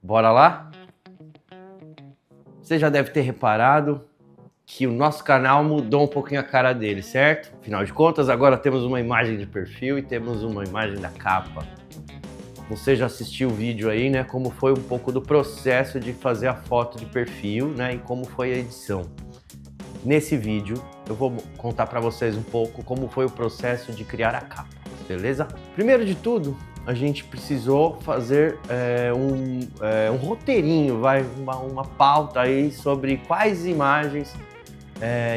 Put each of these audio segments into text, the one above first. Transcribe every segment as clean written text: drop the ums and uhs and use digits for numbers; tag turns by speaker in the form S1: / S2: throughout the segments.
S1: Bora lá? Você já deve ter reparado que o nosso canal mudou um pouquinho a cara dele, certo? Afinal de contas, agora temos uma imagem de perfil e temos uma imagem da capa. Você já assistiu o vídeo aí, né? Como foi um pouco do processo de fazer a foto de perfil, né? E como foi a edição. Nesse vídeo, eu vou contar para vocês um pouco como foi o processo de criar a capa, beleza? Primeiro de tudo, a gente precisou fazer um roteirinho, uma pauta aí sobre quais imagens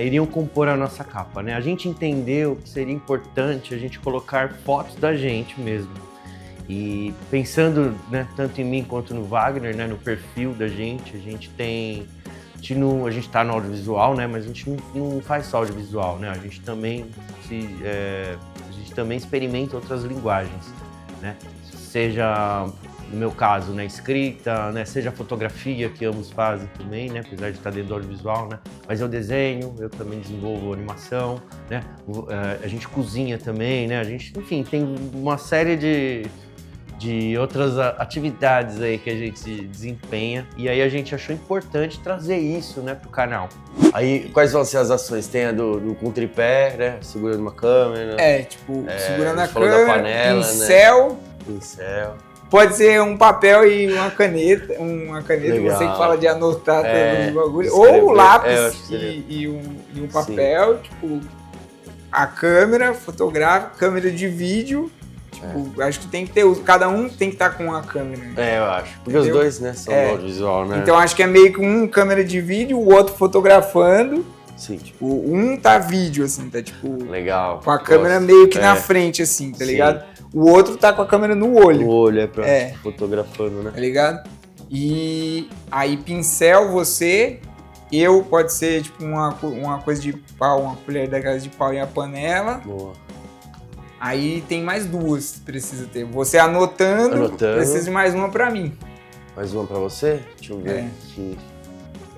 S1: iriam compor a nossa capa, né? A gente entendeu que seria importante a gente colocar fotos da gente mesmo. E pensando, né, tanto em mim quanto no Wagner, né, no perfil da gente, a gente está no audiovisual, né, mas a gente não faz só audiovisual, né? A gente também experimenta outras linguagens, né? Seja, no meu caso, né, escrita, né, seja fotografia, que ambos fazem também, né, apesar de estar dentro do audiovisual, né, mas eu desenho, eu também desenvolvo animação, né, a gente cozinha também, né, a gente, enfim, tem uma série de outras atividades aí que a gente desempenha, e aí a gente achou importante trazer isso, né, pro canal. Aí, quais vão ser as ações? Tem a do com tripé, né, segurando uma câmera.
S2: Segurando a
S1: falou
S2: câmera,
S1: da panela,
S2: pincel.
S1: Né? Pincel.
S2: Pode ser um papel e uma caneta,
S1: Legal.
S2: Você que fala de anotar todos os bagulhos.
S1: Escrever.
S2: Ou lápis
S1: Seria...
S2: e um papel, tipo, a câmera fotográfica, câmera de vídeo. Tipo, acho que tem que ter, cada um tem que estar com a câmera.
S1: Eu acho. Porque entendeu? Os dois, né, são do audiovisual, né?
S2: Então acho que é meio que um câmera de vídeo, o outro fotografando.
S1: Sim.
S2: Tipo, um tá vídeo, assim, tá tipo...
S1: Legal.
S2: Com a câmera meio que na frente, assim, tá ligado? O outro tá com a câmera no olho.
S1: No olho, fotografando, né?
S2: Tá ligado? E aí pincel pode ser tipo uma coisa de pau, uma colher daquelas de pau e a panela.
S1: Boa.
S2: Aí tem mais duas que precisa ter. Você anotando, precisa de mais uma pra mim.
S1: Mais uma pra você? Deixa eu ver aqui.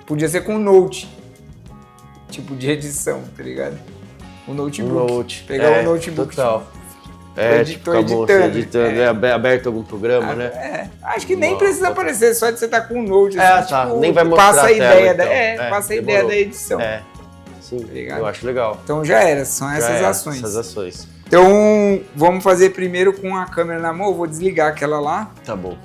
S2: Podia ser com note. Tipo de edição, tá ligado? O notebook. Pegar o notebook.
S1: Total. Editando. Aberto algum programa, né?
S2: Acho que nem precisa aparecer, só de você estar com o note.
S1: Tipo, nem vai mostrar
S2: passa a ideia
S1: então.
S2: Passa a ideia da edição.
S1: Sim,
S2: tá ligado?
S1: Eu acho legal.
S2: Então já era, são essas ações.
S1: Essas ações.
S2: Então, vamos fazer primeiro com a câmera na mão. Eu vou desligar aquela lá.
S1: Tá bom.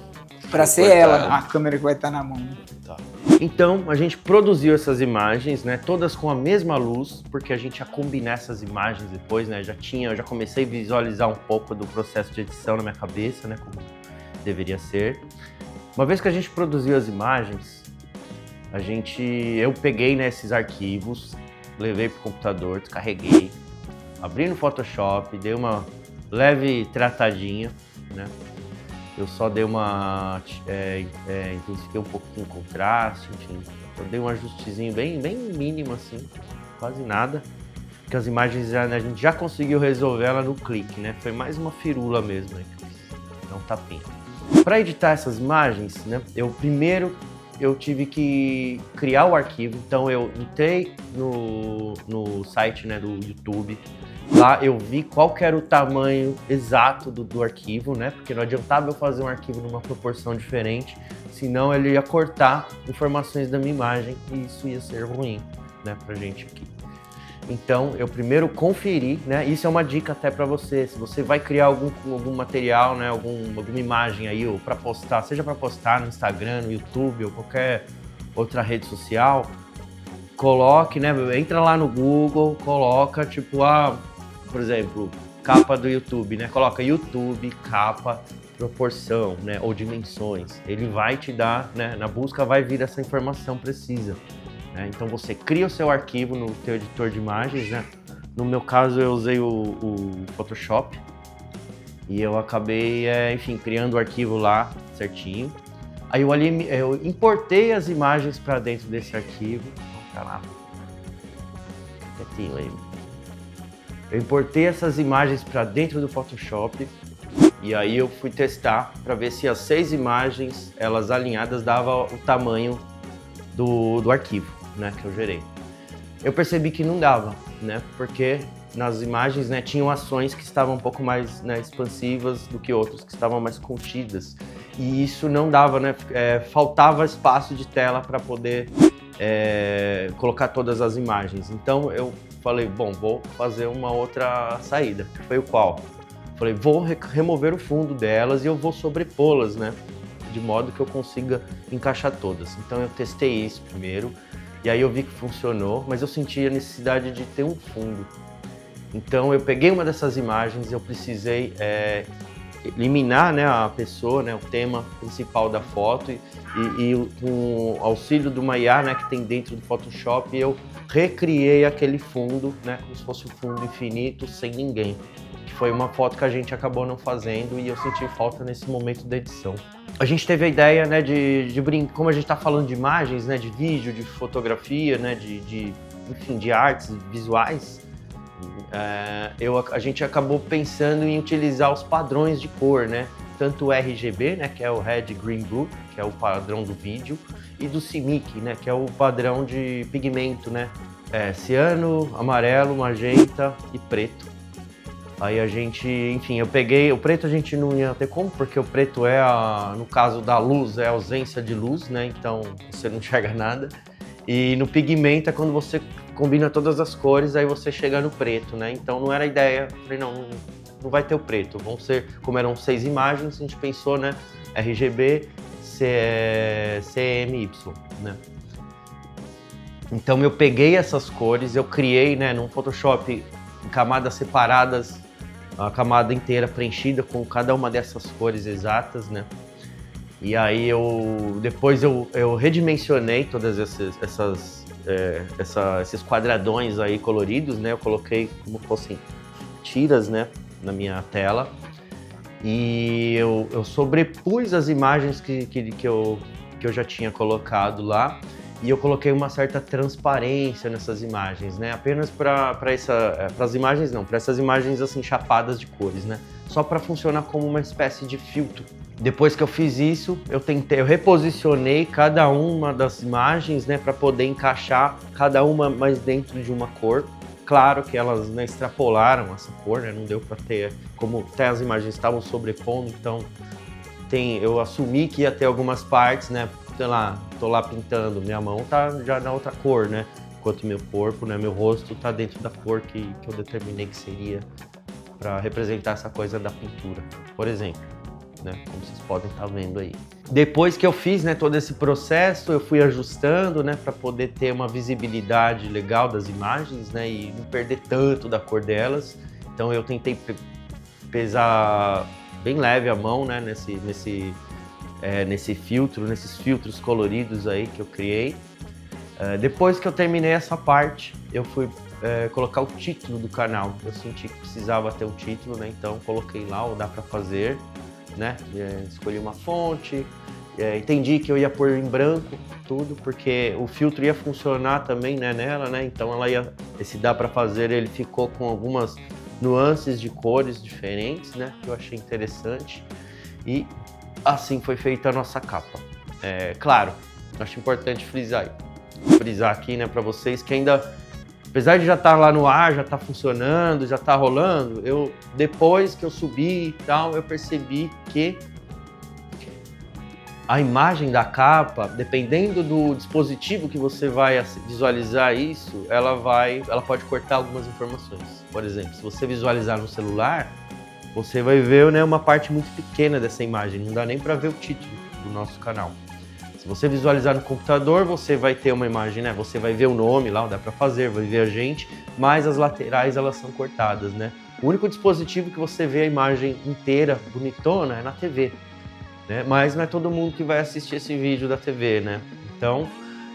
S2: Pra ser ela, a câmera que vai estar na mão.
S1: Tá. Então, a gente produziu essas imagens, né? Todas com a mesma luz, porque a gente ia combinar essas imagens depois, né? Eu já comecei a visualizar um pouco do processo de edição na minha cabeça, né? Como deveria ser. Uma vez que a gente produziu as imagens, eu peguei, né, esses arquivos, levei pro computador, descarreguei, abri no Photoshop, dei uma leve tratadinha, né? Eu só dei intensifiquei um pouquinho o contraste, enfim. Eu dei um ajustezinho bem mínimo, assim, quase nada. Porque as imagens a gente já conseguiu resolver ela no clique, né? Foi mais uma firula mesmo, né? Não um tapinha. Para editar essas imagens, né? Eu tive que criar o arquivo, então eu entrei no site, né, do YouTube. Lá eu vi qual que era o tamanho exato do arquivo, né? Porque não adiantava eu fazer um arquivo numa proporção diferente, senão ele ia cortar informações da minha imagem e isso ia ser ruim, né, pra gente aqui. Então eu primeiro conferi, né? Isso é uma dica até para você, se você vai criar algum material, né, alguma imagem aí, ou para postar, seja para postar no Instagram, no YouTube ou qualquer outra rede social, coloque, né? Entra lá no Google, coloca tipo por exemplo, capa do YouTube, né? Coloca YouTube, capa, proporção, né? Ou dimensões. Ele vai te dar, né? Na busca vai vir essa informação precisa. Né? Então você cria o seu arquivo no teu editor de imagens, né? No meu caso eu usei o Photoshop e eu acabei, enfim, criando o arquivo lá certinho. Aí eu importei as imagens para dentro desse arquivo. Tá lá. Quietinho aí. Eu importei essas imagens para dentro do Photoshop e aí eu fui testar para ver se as 6 imagens, elas alinhadas, davam o tamanho do arquivo, né, que eu gerei. Eu percebi que não dava, né, porque nas imagens, né, tinham ações que estavam um pouco mais, né, expansivas do que outras, que estavam mais contidas. E isso não dava, né? Faltava espaço de tela para poder colocar todas as imagens. Então eu falei, bom, vou fazer uma outra saída. Foi o qual? Falei, vou remover o fundo delas e eu vou sobrepô-las, né? De modo que eu consiga encaixar todas. Então eu testei isso primeiro, e aí eu vi que funcionou, mas eu senti a necessidade de ter um fundo. Então eu peguei uma dessas imagens, eu precisei eliminar, né, a pessoa, né, o tema principal da foto, e com o auxílio de uma IA, né, que tem dentro do Photoshop, eu recriei aquele fundo, né, como se fosse um fundo infinito, sem ninguém. Que foi uma foto que a gente acabou não fazendo e eu senti falta nesse momento da edição. A gente teve a ideia, né, de brincar, como a gente está falando de imagens, né, de vídeo, de fotografia, né, enfim, de artes visuais, a gente acabou pensando em utilizar os padrões de cor, né? Tanto o RGB, né, que é o Red, Green, Blue, que é o padrão do vídeo, e do CMYK, né, que é o padrão de pigmento, né? Ciano, amarelo, magenta e preto. Aí a gente, enfim, eu peguei, o preto a gente não ia ter como, porque o preto no caso da luz, é a ausência de luz, né? Então você não enxerga nada. E no pigmento é quando você combina todas as cores, aí você chega no preto, né? Então não era a ideia, falei, não vai ter o preto, vão ser, como eram 6 imagens, a gente pensou, né? RGB, CMY, né? Então eu peguei essas cores, eu criei, né, num Photoshop em camadas separadas, a camada inteira preenchida com cada uma dessas cores exatas, né? E aí depois eu redimensionei todas esses quadradões aí coloridos, né? Eu coloquei como fossem tiras, né, na minha tela. E eu sobrepus as imagens que eu já tinha colocado lá. E eu coloquei uma certa transparência nessas imagens, né? Apenas para as imagens não, para essas imagens assim chapadas de cores, né? Só para funcionar como uma espécie de filtro. Depois que eu fiz isso, eu reposicionei cada uma das imagens, né, para poder encaixar cada uma mais dentro de uma cor. Claro que elas, né, extrapolaram essa cor, né? Não deu para ter, como até as imagens estavam sobrepondo, então eu assumi que ia ter algumas partes, né? Sei lá, tô lá pintando, minha mão tá já na outra cor, né? Enquanto meu corpo, né, meu rosto tá dentro da cor que eu determinei que seria para representar essa coisa da pintura, por exemplo, né? Como vocês podem estar vendo aí. Depois que eu fiz, né, todo esse processo, eu fui ajustando, né, para poder ter uma visibilidade legal das imagens, né, e não perder tanto da cor delas. Então eu tentei pesar bem leve a mão, né, nesse filtro, nesses filtros coloridos aí que eu criei. Depois que eu terminei essa parte, eu fui colocar o título do canal. Eu senti que precisava ter um título, né? Então coloquei lá o Dá Pra Fazer, né? Escolhi uma fonte, entendi que eu ia pôr em branco tudo, porque o filtro ia funcionar também, né, nela, né? Então esse Dá Pra Fazer, ele ficou com algumas nuances de cores diferentes, né? Que eu achei interessante. E assim foi feita a nossa capa. Claro, acho importante frisar aqui, né, para vocês que ainda, apesar de já estar lá no ar, já está funcionando, já está rolando, depois que eu subi e tal, eu percebi que a imagem da capa, dependendo do dispositivo que você vai visualizar isso, ela pode cortar algumas informações. Por exemplo, se você visualizar no celular, você vai ver, né, uma parte muito pequena dessa imagem, não dá nem para ver o título do nosso canal. Se você visualizar no computador, você vai ter uma imagem, né? Você vai ver o nome lá, Dá Pra Fazer, vai ver a gente, mas as laterais elas são cortadas, né? O único dispositivo que você vê a imagem inteira, bonitona, é na TV, né? Mas não é todo mundo que vai assistir esse vídeo da TV, né? Então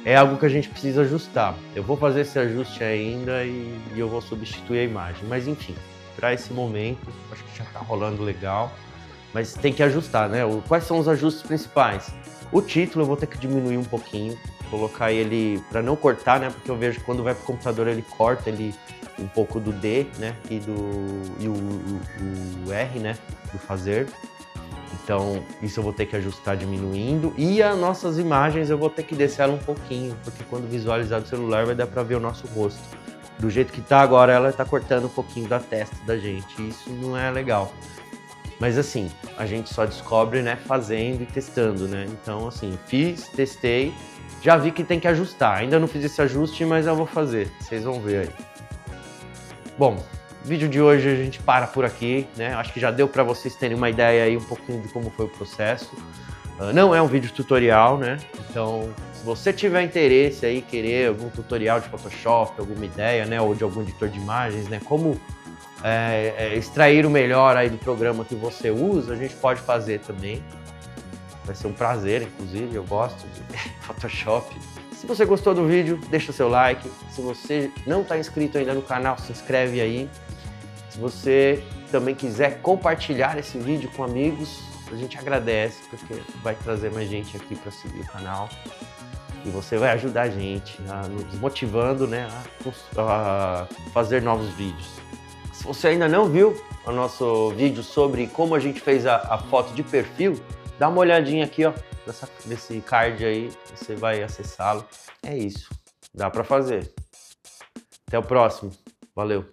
S1: é algo que a gente precisa ajustar. Eu vou fazer esse ajuste ainda e eu vou substituir a imagem, mas enfim. Para esse momento, acho que já tá rolando legal, mas tem que ajustar, né? Quais são os ajustes principais? O título eu vou ter que diminuir um pouquinho, colocar ele para não cortar, né? Porque eu vejo que quando vai pro computador ele corta um pouco do D, né? E o R, né? Do fazer. Então isso eu vou ter que ajustar diminuindo. E as nossas imagens eu vou ter que descer ela um pouquinho, porque quando visualizar do celular vai dar para ver o nosso rosto. Do jeito que tá agora, ela tá cortando um pouquinho da testa da gente, e isso não é legal. Mas assim, a gente só descobre, né, fazendo e testando, né? Então, assim, fiz, testei, já vi que tem que ajustar. Ainda não fiz esse ajuste, mas eu vou fazer. Vocês vão ver aí. Bom, o vídeo de hoje a gente para por aqui, né? Acho que já deu para vocês terem uma ideia aí um pouquinho de como foi o processo. Não é um vídeo tutorial, né? Então, se você tiver interesse aí, querer algum tutorial de Photoshop, alguma ideia, né? Ou de algum editor de imagens, né? Como extrair o melhor aí do programa que você usa, a gente pode fazer também. Vai ser um prazer, inclusive, eu gosto de Photoshop. Se você gostou do vídeo, deixa seu like. Se você não está inscrito ainda no canal, se inscreve aí. Se você também quiser compartilhar esse vídeo com amigos, a gente agradece, porque vai trazer mais gente aqui para seguir o canal. E você vai ajudar a gente, nos motivando, né, a fazer novos vídeos. Se você ainda não viu o nosso vídeo sobre como a gente fez a foto de perfil, dá uma olhadinha aqui, ó, nesse card aí, você vai acessá-lo. É isso, dá para fazer. Até o próximo, valeu!